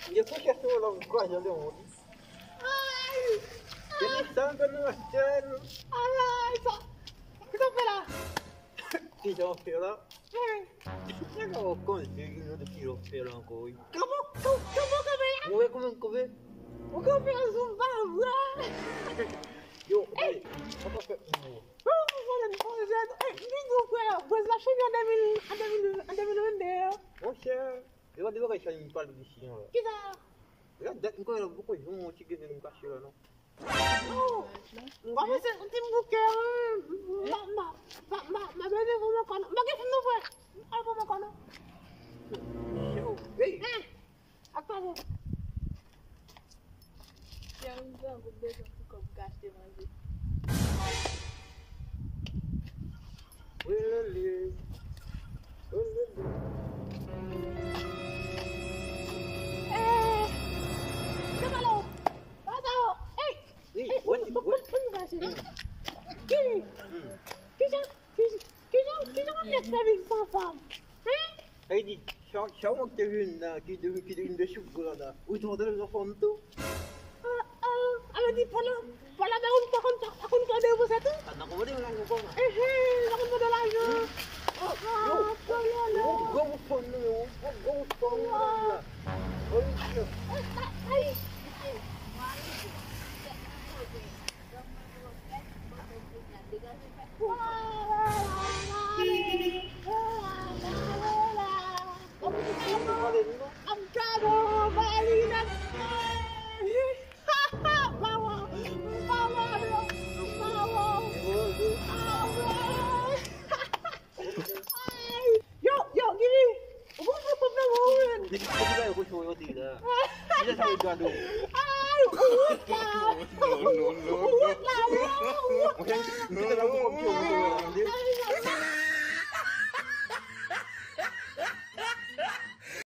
dia puxa sua logo quase ali um. Ai! Ele samba no astelo. Ai, só. Que tá esperar? Que já oferou. Eu não consigo não tirar oferão com ele. Acabou, cabelo. Vamos ver como é que vê. O cabelo zumbava. Eu, ei, vamos ver. Pois achei que anda me vendeu. Poxa, eu devo deixar em parte de cima. Que dá? Eu não eu vou coisa um monte de não cachorro não. Vamos ser um time buque. Mas eu vou me conar. Mas que não foi? Eu vou me conar. Ei, Acabou. Eu não vou deixar ficar gastando mais. olha. Que falou? Passou. Ei, What? vamos fazer. Que já me escreve com fome? Hey, show mo tevin na kidu deixa gulada. O tu modelo já falou tu. Ano di pala na akong kada mo sa to? Anak ko din lang ko. Akong madala yo. Go phone no. Go phone na. Ay. Ang kado, balinan. Yo, gini. Huwag mo pa naman. Hindi ko show yo tila. Hindi sa gado. Ay, uwat lang. Uwat lang. Hindi na lang ko